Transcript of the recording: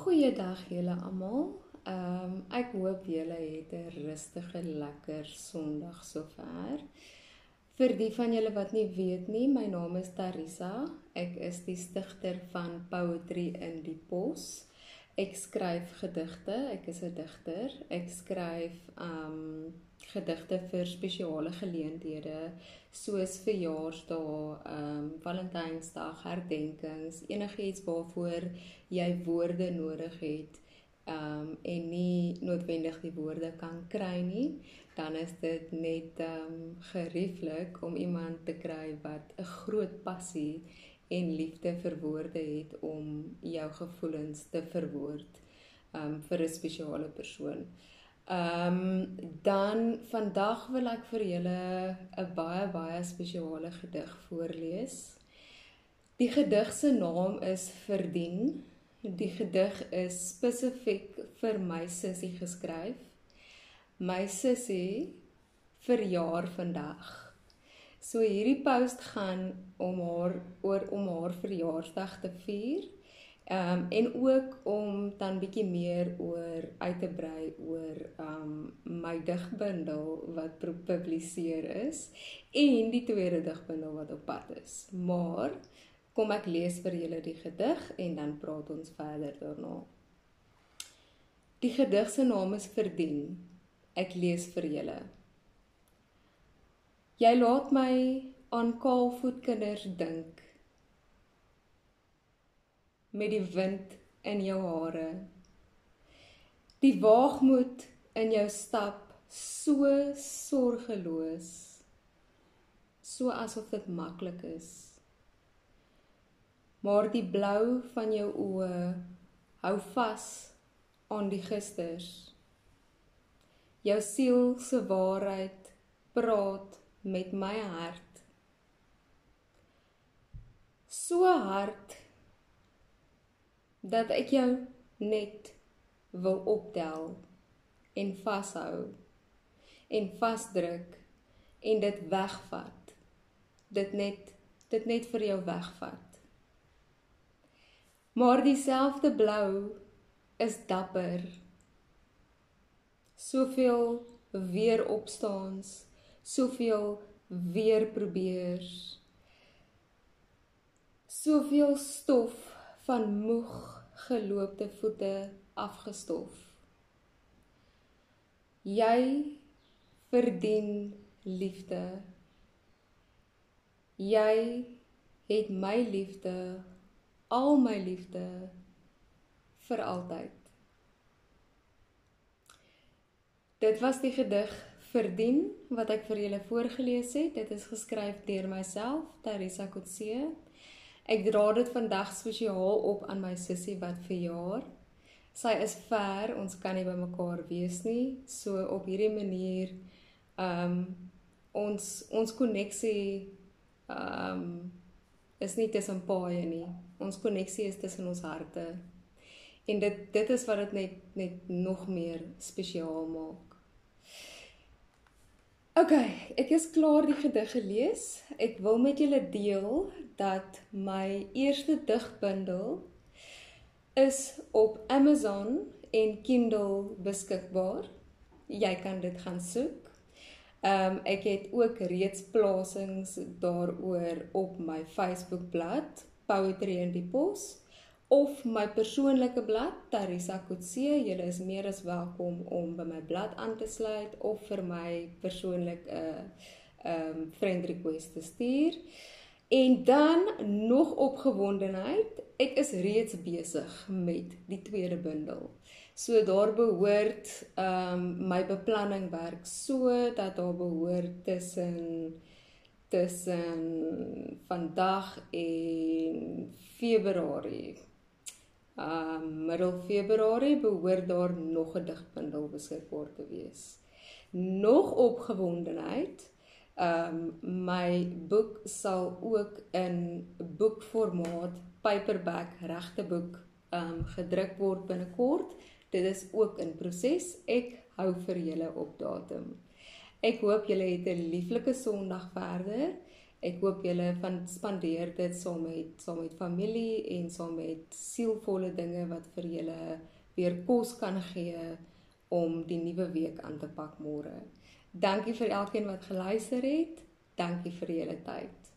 Goeiedag julle almal. Ek hoop julle het 'n rustige, lekker Sondag sover. Vir die van julle wat nie weet nie, my naam is Tharisa. Ek is die stigter van Poetry in die Pos. Ek skryf gedigte, ek is 'n digter. Ek skryf gedigte vir spesiale geleenthede soos verjaarsdae, Valentynsdag, herdenkings, enigiets waarvoor jy woorde nodig het en nie noodwendig die woorde kan kry nie, dan is dit net gerieflik om iemand te kry wat 'n groot passie en liefde vir woorde het om jou gevoelens te verwoord vir 'n spesiale persoon. Dan vandag wil ek vir julle 'n baie spesiale gedig voorlees. Die gedig se naam is Verdien. Die gedig is spesifiek vir my sussie geskryf. My sussie verjaar vandag. So hierdie post gaan om haar verjaarsdag te vier. En ook om dan bietjie meer uit te brei oor my digbundel wat gepubliseer is en die tweede digbundel wat op pad is. Maar kom ek lees vir julle die gedig en dan praat ons verder daarna. Die gedig se naam is Verdien. Ek lees vir julle. Jy laat my aan kaalvoetkinders dink. Met die wind in jou hare. Die waagmoed in jou stap, so sorgeloos, so asof dit maklik is. Maar die blou van jou oë hou vas aan die gisters. Jou siel se waarheid praat met my hart. So hard dat ek jou net wil optel en vashou en vasdruk en dit wegvat. Dit net vir jou wegvat. Maar dieselfde blou is dapper. Soveel weer opstaans, soveel weer probeers. Soveel stof van moeg geloopte voete afgestof. Jy verdien liefde. Jy het my liefde, al my liefde, vir altyd. Dit was die gedig Verdien, wat ek vir julle voorgelees het. Dit is geskryf deur myself, Tharisa Kotse. Ek dra dit vandag spesiaal op aan my sussie wat verjaar. Sy is ver, ons kan nie by mekaar wees nie. So op hierdie manier, ons koneksie is nie tussen paaie nie. Ons koneksie is tussen ons harte. En dit is wat dit net nog meer spesiaal maak. Ok, ek is klaar die gedig gelees. Ek wil met julle deel dat my eerste digbundel is op Amazon en Kindle beskikbaar. Jy kan dit gaan soek. Ek het ook reeds plasings daaroor op my Facebookblad, Poetry in die Pos, of my persoonlike blad, Tharisa Kotse. Julle is meer as welkom om by my blad aan te sluit of vir my persoonlik 'n friend request te stuur. En dan nog opgewondenheid, ek is reeds besig met die tweede bundel. So daar behoort my beplanning werk so dat daar behoort tussen vandag en Februarie, middel Februarie behoort daar nog 'n digbundel beskikbaar te wees. Nog opgewondenheid, my boek sal ook in boekformaat, paperback, regte boek, gedruk word binnekort. Dit is ook in proses. Ek hou vir julle op datum. Ek hoop julle het 'n lieflike Sondag verder. Ek hoop julle spandeer dit saam met familie en saam met sielvolle dinge wat vir julle weer kos kan gee om die nuwe week aan te pak môre. Dankie vir elkeen wat geluister het. Dankie vir julle tyd.